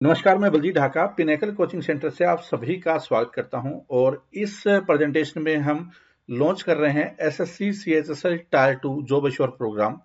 नमस्कार, मैं Baljeet Dhaka pinnacle coaching centre से आप सभी का स्वागत करता हूं और इस प्रेजेंटेशन में हम लॉन्च कर रहे हैं SSC CHSL tier 2 job assure program,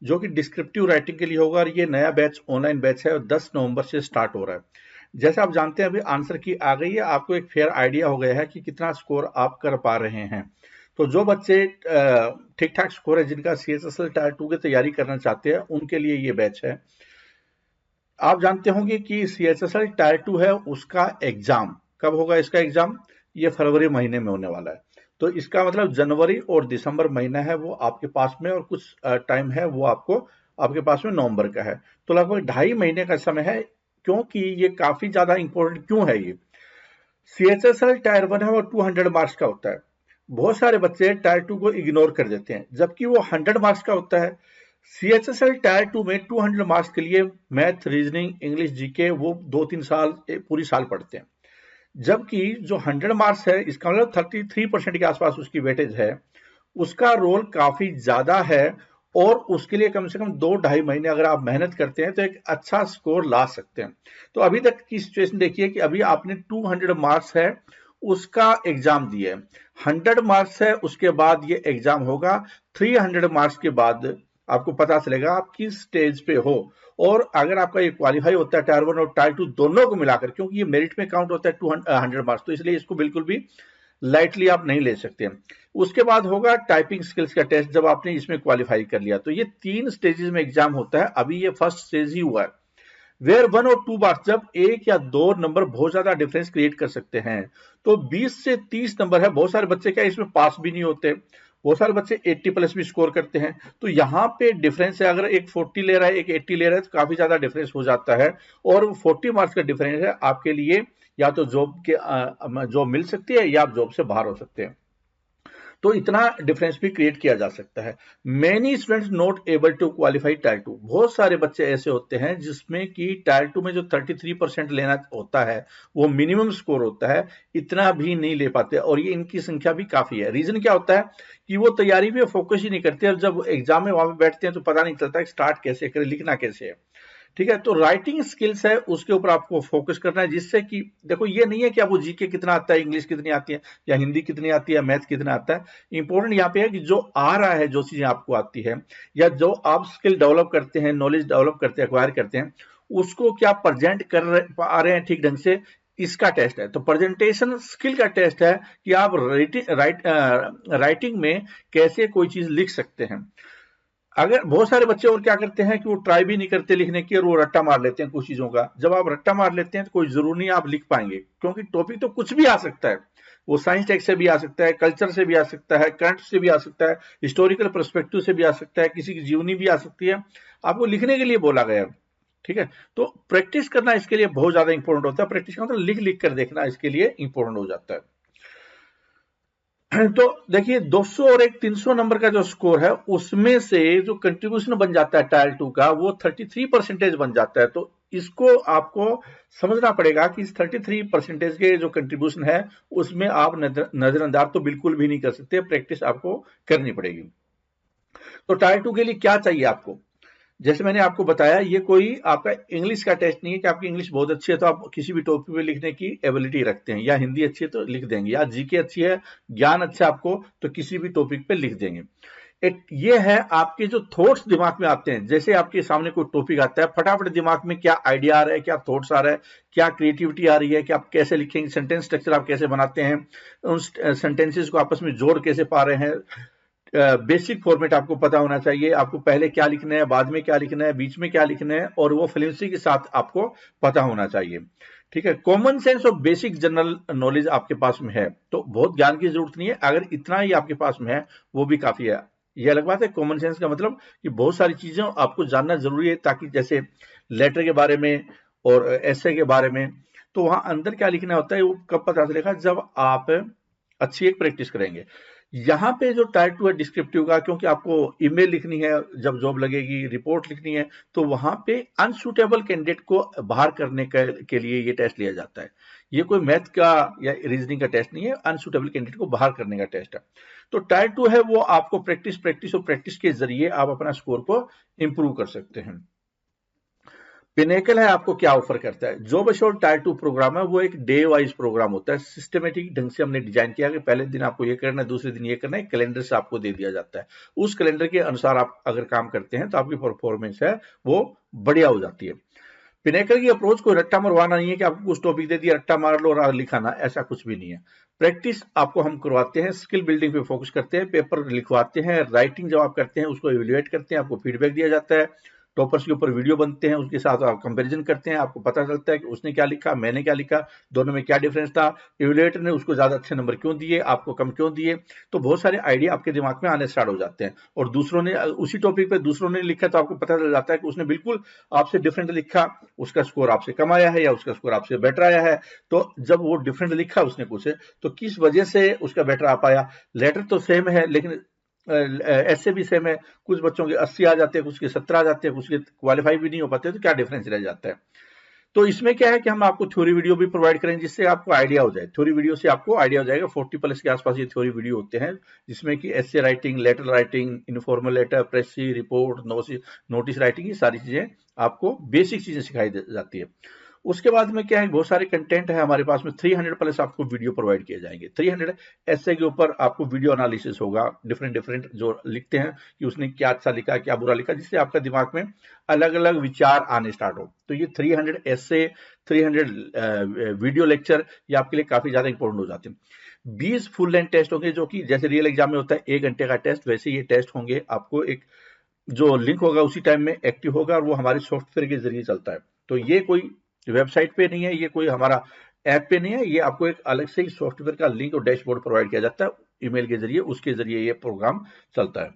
जो कि डिस्क्रिप्टिव राइटिंग के लिए होगा और ये नया बैच ऑनलाइन बैच है और 10 नवंबर से स्टार्ट हो रहा है। जैसे आप जानते हैं अभी आंसर की आ गई है, आपको एक फेयर आइडिया हो गया है कि कितना स्कोर आप कर पा रहे हैं। तो जो बच्चे ठीक ठाक स्कोर है, जिनका सीएचएसएल टायर 2 की तैयारी करना चाहते हैं, उनके लिए ये बैच है। आप जानते होंगे कि सीएचएसएल टायर 2 है, उसका एग्जाम कब होगा? इसका एग्जाम ये फरवरी महीने में होने वाला है। तो इसका मतलब जनवरी और दिसंबर महीना है वो आपके पास में, और कुछ टाइम है वो आपके पास में नवंबर का है। तो लगभग 2.5 महीने का समय है। क्योंकि ये काफी ज्यादा इंपॉर्टेंट क्यों है? ये सीएचएसएल टायर 1 है वो 200 मार्क्स का होता है। बहुत सारे बच्चे टायर 2 को इग्नोर कर देते हैं, जबकि वो 100 मार्क्स का होता है। सीएचएसएल टायर 2 में 200 मार्क्स के लिए मैथ, रीजनिंग, इंग्लिश, जीके वो 2-3 साल पूरी साल पढ़ते हैं। जबकि जो 100 मार्क्स है, इसका मतलब 33% के आसपास उसकी वेटेज है, उसका रोल काफी ज्यादा है। और उसके लिए कम से कम 2-2.5 महीने अगर आप मेहनत करते हैं तो एक अच्छा स्कोर ला सकते हैं। तो अभी तक की सिचुएशन देखिए कि अभी आपने 200 मार्क्स है उसका एग्जाम दिए, 100 मार्क्स है उसके बाद ये एग्जाम होगा। 300 मार्क्स के बाद आपको पता चलेगा आप किस स्टेज पे हो। और अगर आपका ये क्वालिफाई होता है टायर 1 और टायर 2 दोनों को मिलाकर, क्योंकि ये मेरिट में काउंट होता है 200 मार्क्स, तो इसलिए इसको बिल्कुल भी लाइटली आप नहीं ले सकते। उसके बाद होगा टाइपिंग स्किल्स का टेस्ट, जब आपने इसमें क्वालिफाई कर लिया। तो ये 3 स्टेजेस में एग्जाम होता है, अभी ये फर्स्ट स्टेज ही हुआ है। वेयर 1 और 2 बार जब 1 या 2 नंबर बहुत ज्यादा डिफरेंस क्रिएट कर सकते हैं, तो 20 से 30 नंबर है। बहुत सारे बच्चे क्या इसमें पास भी नहीं होते, बहुत सारे बच्चे 80 प्लस भी स्कोर करते हैं। तो यहाँ पे डिफरेंस है, अगर एक 40 ले रहा है एक 80 ले रहा है तो काफी ज्यादा डिफरेंस हो जाता है। और 40 मार्क्स का डिफरेंस है आपके लिए, या तो जॉब मिल सकती है या आप जॉब से बाहर हो सकते हैं। तो इतना डिफरेंस भी क्रिएट किया जा सकता है। Many students not able to qualify tier 2। बहुत सारे बच्चे ऐसे होते हैं जिसमें कि टायर 2 में जो 33% लेना होता है, वो मिनिमम स्कोर होता है, इतना भी नहीं ले पाते। और ये इनकी संख्या भी काफी है। रीजन क्या होता है कि वो तैयारी पे फोकस ही नहीं करते, और जब एग्जाम में वहां पे बैठते हैं तो पता नहीं चलता स्टार्ट कैसे करें, लिखना कैसे है। ठीक है, तो राइटिंग स्किल्स है उसके ऊपर आपको फोकस करना है, जिससे कि देखो ये नहीं है कि आपको जीके कितना आता है, इंग्लिश कितनी आती है, या हिंदी कितनी आती है, मैथ कितना आता है। इंपॉर्टेंट यहाँ पे है कि जो आ रहा है, जो चीजें आपको आती है, या जो आप स्किल डेवलप करते हैं, नॉलेज डेवलप करते हैं, एक्वायर करते हैं, उसको क्या प्रेजेंट पा रहे हैं ठीक ढंग से, इसका टेस्ट है। तो प्रेजेंटेशन स्किल का टेस्ट है कि आप राइटिंग में कैसे कोई चीज लिख सकते हैं। अगर बहुत सारे बच्चे और क्या करते हैं कि वो ट्राई भी नहीं करते लिखने की, और वो रट्टा मार लेते हैं कुछ चीजों का। जब आप रट्टा मार लेते हैं तो कोई जरूरी नहीं आप लिख पाएंगे, क्योंकि टॉपिक तो कुछ भी आ सकता है। वो साइंस टेक्स्ट से भी आ सकता है, कल्चर से भी आ सकता है, करंट से भी आ सकता है, हिस्टोरिकल पर्सपेक्टिव से भी आ सकता है, किसी की जीवनी भी आ सकती है। आपको लिखने के लिए बोला गया है। ठीक है, तो प्रैक्टिस करना इसके लिए बहुत ज्यादा इंपॉर्टेंट होता है। प्रैक्टिस का मतलब लिख लिख कर देखना इसके लिए इंपॉर्टेंट हो जाता है। तो देखिए 200 और एक 300 नंबर का जो स्कोर है, उसमें से जो कंट्रीब्यूशन बन जाता है टायर 2 का, वो 33% बन जाता है। तो इसको आपको समझना पड़ेगा कि इस 33% के जो कंट्रीब्यूशन है, उसमें आप नजरअंदाज तो बिल्कुल भी नहीं कर सकते, प्रैक्टिस आपको करनी पड़ेगी। तो टायर 2 के लिए क्या चाहिए आपको? जैसे मैंने आपको बताया, ये कोई आपका इंग्लिश का टेस्ट नहीं है कि आपकी इंग्लिश बहुत अच्छी है तो आप किसी भी टॉपिक पे लिखने की एबिलिटी रखते हैं, या हिंदी अच्छी है तो लिख देंगे, या जीके अच्छी है, ज्ञान अच्छा है आपको, तो किसी भी टॉपिक पे लिख देंगे। एक ये है आपके जो थॉट्स दिमाग में आते हैं, जैसे आपके सामने कोई टॉपिक आता है, फटाफट दिमाग में क्या आइडिया आ रहा है, क्या थॉट्स आ रहा है, क्या क्रिएटिविटी आ रही है, कि आप कैसे लिखेंगे, सेंटेंस स्ट्रक्चर आप कैसे बनाते हैं, उन सेंटेंसेस को आपस में जोड़ कैसे पा रहे हैं। बेसिक फॉर्मेट आपको पता होना चाहिए, आपको पहले क्या लिखना है, बाद में क्या लिखना है, बीच में क्या लिखना है, और वो फ्लुएंसी के साथ आपको पता होना चाहिए। ठीक है, कॉमन सेंस और बेसिक जनरल नॉलेज आपके पास में है, तो बहुत ज्ञान की जरूरत नहीं है, अगर इतना ही आपके पास में है वो भी काफी है। ये अलग बात है। कॉमन सेंस का मतलब कि बहुत सारी चीजें आपको जानना जरूरी है, ताकि जैसे लेटर के बारे में और ऐसे के बारे में, तो वहां अंदर क्या लिखना होता है वो कब पता चलेगा? जब आप अच्छी एक प्रैक्टिस करेंगे। यहाँ पे जो टायर 2 है डिस्क्रिप्टिव का, क्योंकि आपको ईमेल लिखनी है, जब जॉब लगेगी, रिपोर्ट लिखनी है, तो वहां पे अनसुटेबल कैंडिडेट को बाहर करने के लिए ये टेस्ट लिया जाता है। ये कोई मैथ का या रीजनिंग का टेस्ट नहीं है, अनसुटेबल कैंडिडेट को बाहर करने का टेस्ट है। तो टायर 2 है वो आपको प्रैक्टिस प्रैक्टिस और प्रैक्टिस के जरिए आप अपना स्कोर को इंप्रूव कर सकते हैं। पिनेकल है आपको क्या ऑफर करता है। जॉब एश्योर्ड टायर 2 प्रोग्राम है, वो एक डे वाइज प्रोग्राम होता है। सिस्टमेटिक ढंग से हमने डिजाइन किया कि पहले दिन आपको ये करना है, दूसरे दिन ये करना है, कैलेंडर से आपको दे दिया जाता है। उस कैलेंडर के अनुसार आप अगर काम करते हैं तो आपकी परफॉर्मेंस है वो बढ़िया हो जाती है। पिनेकल की अप्रोच को रट्टा मरवाना नहीं है कि आपको कुछ टॉपिक दे दिया रट्टा मार लो और लिखाना, ऐसा कुछ भी नहीं है। प्रैक्टिस आपको हम करवाते हैं, स्किल बिल्डिंग पे फोकस करते हैं, पेपर लिखवाते हैं, राइटिंग जब आप करते हैं उसको इवेल्युएट करते हैं, आपको फीडबैक दिया जाता है, टॉपर्स के ऊपर वीडियो बनते हैं, उसके साथ आप कंपैरिजन करते हैं, आपको पता चलता है कि उसने क्या लिखा, मैंने क्या लिखा, दोनों में क्या डिफरेंस था, इवेल्युएटर ने उसको ज्यादा अच्छे नंबर क्यों दिए, आपको कम क्यों दिए। तो बहुत सारे आइडिया आपके दिमाग में आने स्टार्ट हो जाते हैं। और दूसरों ने उसी टॉपिक पे दूसरों ने लिखा तो आपको पता चल जाता है कि उसने बिल्कुल आपसे डिफरेंट लिखा, उसका स्कोर आपसे कम आया है या उसका स्कोर आपसे बेटर आया है। तो जब वो डिफरेंट लिखा उसने कुछ तो किस वजह से उसका बेटर आ पाया। लेटर तो सेम है लेकिन ऐसे भी सेम है, कुछ बच्चों के 80 आ जाते हैं, कुछ के 70 आ जाते हैं, कुछ के क्वालिफाई भी नहीं हो पाते, तो क्या डिफरेंस रह जाता है। तो इसमें क्या है कि हम आपको थ्योरी वीडियो भी प्रोवाइड करेंगे जिससे आपको आइडिया हो जाए। थ्योरी वीडियो से आपको आइडिया हो जाएगा। 40 प्लस के आसपास ये थ्योरी वीडियो होते हैं जिसमें कि essay writing, letter writing, informal letter, precis report, notice writing, ये सारी चीजें आपको बेसिक चीजें सिखाई जाती है। उसके बाद में क्या है, बहुत सारे कंटेंट है हमारे पास में। 300 प्लस आपको वीडियो प्रोवाइड किए जाएंगे। 300 ऐसे के ऊपर आपको वीडियो एनालिसिस होगा, डिफरेंट डिफरेंट जो लिखते हैं कि उसने क्या अच्छा लिखा क्या बुरा लिखा, जिससे आपका दिमाग में अलग अलग विचार आने स्टार्ट हो। तो ये 300 ऐसे, 300 वीडियो लेक्चर ये आपके लिए काफी ज्यादा इंपॉर्टेंट हो जाते हैं। 20 फुल लेंथ टेस्ट होंगे जो कि जैसे रियल एग्जाम में होता है 1 घंटे का टेस्ट, वैसे ये टेस्ट होंगे। आपको एक जो लिंक होगा उसी टाइम में एक्टिव होगा और वो हमारे सॉफ्टवेयर के जरिए चलता है। तो ये कोई वेबसाइट पे नहीं है, ये कोई हमारा ऐप पे नहीं है, ये आपको एक अलग से ही सॉफ्टवेयर का लिंक और डैशबोर्ड प्रोवाइड किया जाता है ईमेल के जरिए, उसके जरिए ये प्रोग्राम चलता है।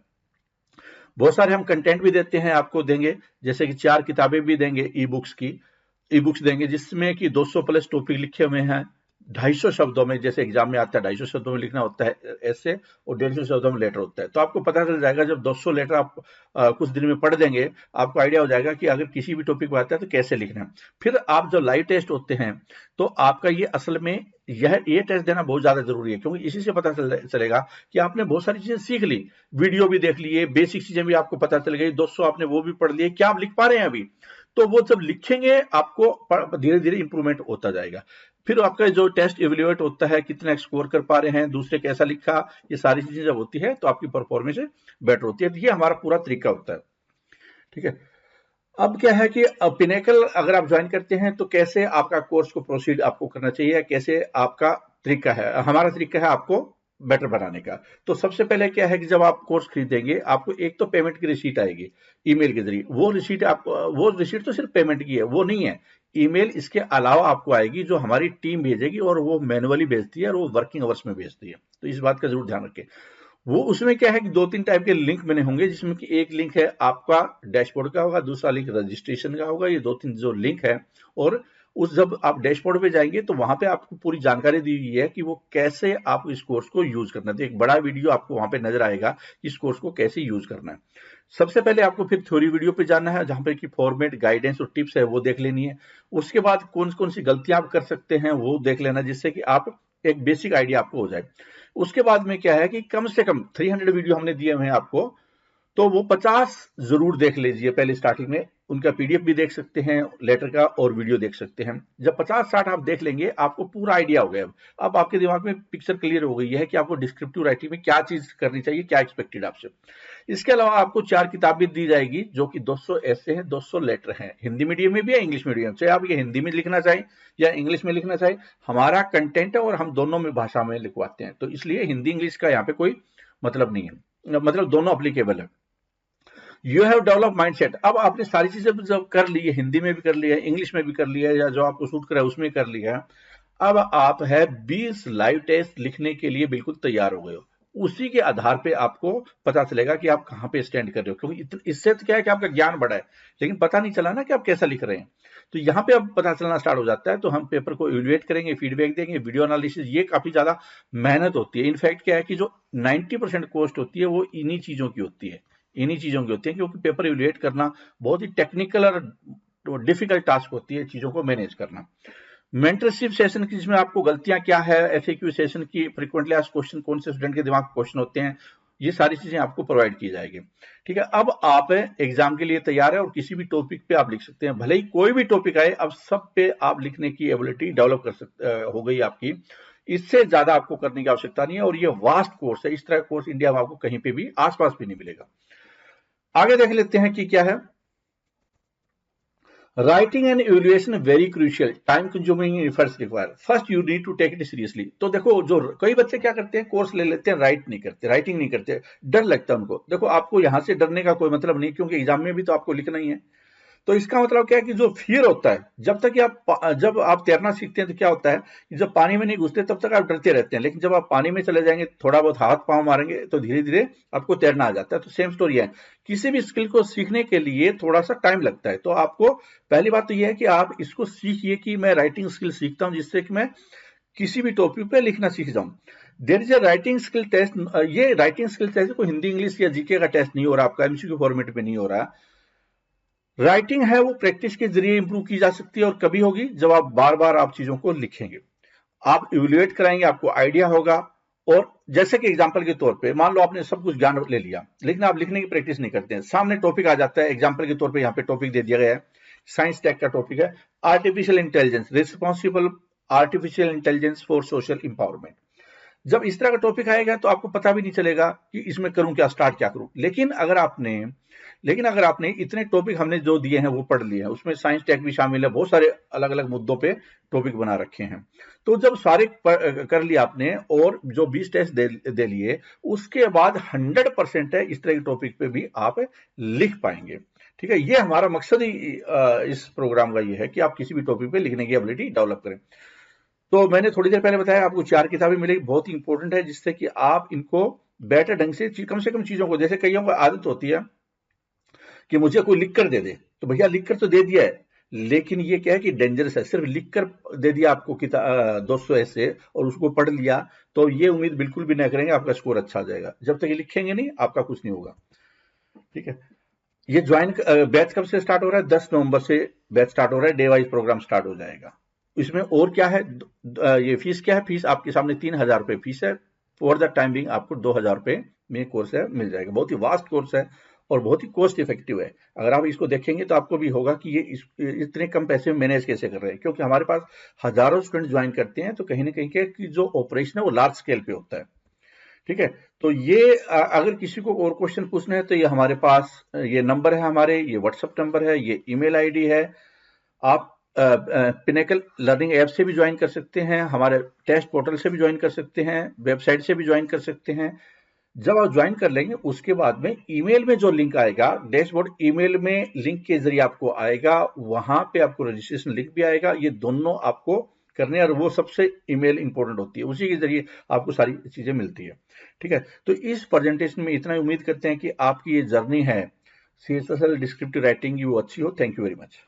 बहुत सारे हम कंटेंट भी देते हैं, आपको देंगे, जैसे कि 4 किताबें भी देंगे ई बुक्स देंगे जिसमें कि 200 प्लस टॉपिक लिखे हुए हैं। 250 शब्दों में, जैसे एग्जाम में आता है 250 शब्दों में लिखना होता है ऐसे, और 150 शब्दों में लेटर होता है। तो आपको पता चल जाएगा जब 200 लेटर आप कुछ दिन में पढ़ देंगे, आपको आइडिया हो जाएगा कि अगर किसी भी टॉपिक पर आता है तो कैसे लिखना है। फिर आप जब लाइव टेस्ट होते हैं तो आपका ये असल में ये टेस्ट देना बहुत ज्यादा जरूरी है, क्योंकि इसी से पता चलेगा कि आपने बहुत सारी चीजें सीख ली, वीडियो भी देख लिए, बेसिक चीजें भी आपको पता चल गई, 200 आपने वो भी पढ़ लिए, क्या आप लिख पा रहे हैं अभी। तो वो जब लिखेंगे आपको धीरे धीरे इंप्रूवमेंट होता जाएगा। फिर आपका जो टेस्ट इवेल्युएट होता है, कितना स्कोर कर पा रहे हैं, दूसरे कैसा लिखा, ये सारी चीजें जब होती है तो आपकी परफॉर्मेंस बेटर होती है। तो ये हमारा पूरा तरीका होता है। ठीक है, अब क्या है कि पिनेकल अगर आप ज्वाइन करते हैं तो कैसे आपका कोर्स को प्रोसीड आपको करना चाहिए, कैसे आपका तरीका है। हमारा तरीका है आपको बेटर बनाने का। तो सबसे पहले क्या है कि जब आप कोर्स खरीदेंगे आपको एक तो पेमेंट की रिसीट आएगी ईमेल के जरिए। वो रिसीट तो सिर्फ पेमेंट की है, वो नहीं है। ईमेल इसके अलावा आपको आएगी जो हमारी टीम भेजेगी, और वो मैनुअली भेजती है और वो वर्किंग आवर्स में भेजती है। तो इस बात का जरूर ध्यान रखें। वो उसमें क्या है कि 2-3 टाइप के लिंक बने होंगे, जिसमें कि एक लिंक है आपका डैशबोर्ड का होगा, दूसरा लिंक रजिस्ट्रेशन का होगा। ये 2-3 जो लिंक है, और उस जब आप डैशबोर्ड पे जाएंगे तो वहां पे आपको पूरी जानकारी दी हुई है कि वो कैसे आप इस कोर्स को यूज करना है। तो एक बड़ा वीडियो आपको वहां पे नजर आएगा इस कोर्स को कैसे यूज करना है। सबसे पहले आपको फिर थ्योरी वीडियो पे जाना है, जहां पे कि फॉर्मेट, गाइडेंस और टिप्स है वो देख लेनी है। उसके बाद कौन कौन सी गलतियां आप कर सकते हैं वो देख लेना, जिससे कि आप एक बेसिक आइडिया आपको हो जाए। उसके बाद में क्या है कि कम से कम 300 वीडियो हमने दिए हुए हैं आपको, तो वो 50 जरूर देख लीजिए पहले स्टार्टिंग में। उनका पीडीएफ भी देख सकते हैं लेटर का, और वीडियो देख सकते हैं। जब 50-60 आप देख लेंगे आपको पूरा आइडिया हो गया। अब आपके दिमाग में पिक्चर क्लियर हो गई है कि आपको डिस्क्रिप्टिव राइटिंग में क्या चीज करनी चाहिए, क्या एक्सपेक्टेड आपसे। इसके अलावा आपको 4 किताबें दी जाएगी जो कि 200 ऐसे हैं, 200 लेटर हैं। हिंदी मीडियम में भी है, इंग्लिश मीडियम, चाहे आप ये हिंदी में लिखना चाहें या इंग्लिश में लिखना चाहें, हमारा कंटेंट है और हम दोनों में भाषा में लिखवाते हैं। तो इसलिए हिंदी इंग्लिश का यहाँ पे कोई मतलब नहीं है, मतलब दोनों अप्लीकेबल है। You have develop mindset. अब आपने सारी चीजें जब कर ली है, हिंदी में भी कर लिया है, इंग्लिश में भी कर लिया है, या जो आपको सूट करा है उसमें कर लिया है, अब आप है 20 लाइव टेस्ट लिखने के लिए बिल्कुल तैयार हो गए हो। उसी के आधार पे आपको पता चलेगा कि आप कहां पे स्टैंड कर रहे हो, क्योंकि इससे तो क्या है कि आपका ज्ञान बढ़ा है, लेकिन पता नहीं चला ना कि आप कैसा लिख रहे हैं। तो यहाँ पे अब पता चलना स्टार्ट हो जाता है। तो हम पेपर को इवेल्युएट करेंगे, फीडबैक देंगे, वीडियो एनालिसिस, ये काफी ज्यादा मेहनत होती है। इनफैक्ट क्या है कि जो 90% कॉस्ट होती है वो इन्हीं चीजों की होती है, क्योंकि पेपर इवेल्युएट करना बहुत ही टेक्निकल और डिफिकल्ट टास्क होती है चीजों को मैनेज करना। मेंटरशिप सेशन की, जिसमें आपको गलतियां क्या है, एफएक्यू सेशन की, फ्रीक्वेंटली आस्क्ड क्वेश्चन, कौन से स्टूडेंट के दिमाग में क्वेश्चन होते हैं, ये सारी चीजें आपको प्रोवाइड की जाएगी। ठीक है, अब आप एग्जाम के लिए तैयार है और किसी भी टॉपिक पे आप लिख सकते हैं, भले ही कोई भी टॉपिक आए, अब सब पे आप लिखने की एबिलिटी डेवलप कर सकते हो गई आपकी। इससे ज्यादा आपको करने की आवश्यकता नहीं है, और ये वास्ट कोर्स है, इस तरह का कोर्स इंडिया में आपको कहीं पे भी आसपास भी नहीं मिलेगा। आगे देख लेते हैं कि क्या है। Writing and evaluation very crucial, time consuming efforts require, first you need to take it seriously. तो देखो, जो कई बच्चे क्या करते हैं, कोर्स ले लेते हैं, राइटिंग नहीं करते, डर लगता है उनको। देखो, आपको यहां से डरने का कोई मतलब नहीं, क्योंकि एग्जाम में भी तो आपको लिखना ही है। तो इसका मतलब क्या है कि जो फियर होता है, जब आप तैरना सीखते हैं तो क्या होता है कि जब पानी में नहीं घुसते तब तक आप डरते रहते हैं, लेकिन जब आप पानी में चले जाएंगे, थोड़ा बहुत हाथ पांव मारेंगे, तो धीरे धीरे आपको तैरना आ जाता है। तो सेम स्टोरी है, किसी भी स्किल को सीखने के लिए थोड़ा सा टाइम लगता है। तो आपको पहली बात तो यह है कि आप इसको सीखिए कि मैं राइटिंग स्किल सीखता हूं, जिससे कि मैं किसी भी टॉपिक पे लिखना सीख जाऊं। There is a writing skill test. ये राइटिंग स्किल टेस्ट कोई हिंदी इंग्लिश या जीके का टेस्ट नहीं हो रहा, आपका एमसीक्यू फॉर्मेट पे नहीं हो रहा। राइटिंग है वो प्रैक्टिस के जरिए इंप्रूव की जा सकती है, और कभी होगी जब आप बार बार आप चीजों को लिखेंगे, आप इवैल्यूएट कराएंगे, आपको आइडिया होगा। और जैसे कि एग्जांपल के तौर पे मान लो आपने सब कुछ ज्ञान ले लिया, लेकिन आप लिखने की प्रैक्टिस नहीं करते हैं, सामने टॉपिक आ जाता है। एग्जांपल के तौर पे यहाँ पे टॉपिक दे दिया गया है, साइंस टेक का टॉपिक है, artificial intelligence, responsible artificial intelligence for social empowerment. जब इस तरह का टॉपिक आएगा तो आपको पता भी नहीं चलेगा कि इसमें करूं क्या, स्टार्ट क्या करूं। लेकिन अगर आपने इतने टॉपिक हमने जो दिए हैं वो पढ़ लिए हैं, उसमें साइंस टेक भी शामिल है, बहुत सारे अलग अलग मुद्दों पे टॉपिक बना रखे हैं। तो जब सारे कर लिया आपने और जो 20 टेस्ट दे लिए, उसके बाद 100% है इस तरह के टॉपिक पे भी आप लिख पाएंगे। ठीक है, ये हमारा मकसद ही इस प्रोग्राम का ये है कि आप किसी भी टॉपिक पे लिखने की एबिलिटी डेवलप करें। तो मैंने थोड़ी देर पहले बताया आपको 4 किताबें मिलेगी, बहुत ही इंपॉर्टेंट है, जिससे कि आप इनको बेटर ढंग से कम चीजों को, जैसे कईयों को आदत होती है कि मुझे कोई लिख कर दे दे, तो भैया लिख कर तो दे दिया है, लेकिन ये क्या है कि डेंजरस है। सिर्फ लिख कर दे दिया आपको 200 ऐसे और उसको पढ़ लिया, तो ये उम्मीद बिल्कुल भी ना करेंगे आपका स्कोर अच्छा आ जाएगा। जब तक ये लिखेंगे नहीं, आपका कुछ नहीं होगा। ठीक है, ये बैच कब से स्टार्ट हो रहा है? 10 नवंबर से बैच स्टार्ट हो रहा है, डे वाइज प्रोग्राम स्टार्ट हो जाएगा। इसमें और क्या है, ये फीस क्या है? फीस आपके सामने 3,000 रुपए फीस है। फॉर द टाइम बिंग आपको 2,000 रुपए में कोर्स है मिल जाएगा। बहुत ही वास्ट कोर्स है और बहुत ही कॉस्ट इफेक्टिव है। अगर आप इसको देखेंगे तो आपको भी होगा कि ये इतने कम पैसे में मैनेज कैसे कर रहे हैं, क्योंकि हमारे पास हजारों स्टूडेंट ज्वाइन करते हैं, तो कहीं ना कहीं क्या कि जो ऑपरेशन है वो लार्ज स्केल पे होता है। ठीक है, तो ये अगर किसी को और क्वेश्चन पूछना है तो ये हमारे पास ये नंबर है, हमारे ये व्हाट्सएप नंबर है, ये ईमेल आईडी है। आप पिनेकल लर्निंग ऐप से भी ज्वाइन कर सकते हैं, हमारे टेस्ट पोर्टल से भी ज्वाइन कर सकते हैं, वेबसाइट से भी ज्वाइन कर सकते हैं। जब आप ज्वाइन कर लेंगे उसके बाद में ईमेल में जो लिंक आएगा, डैशबोर्ड ईमेल में लिंक के जरिए आपको आएगा, वहां पे आपको रजिस्ट्रेशन लिंक भी आएगा। ये दोनों आपको करने, और वो सबसे ईमेल इंपॉर्टेंट होती है, उसी के जरिए आपको सारी चीजें मिलती है। ठीक है, तो इस प्रेजेंटेशन में इतना उम्मीद करते हैं कि आपकी ये जर्नी है CSSL डिस्क्रिप्टिव राइटिंग की वो अच्छी हो। Thank you very much.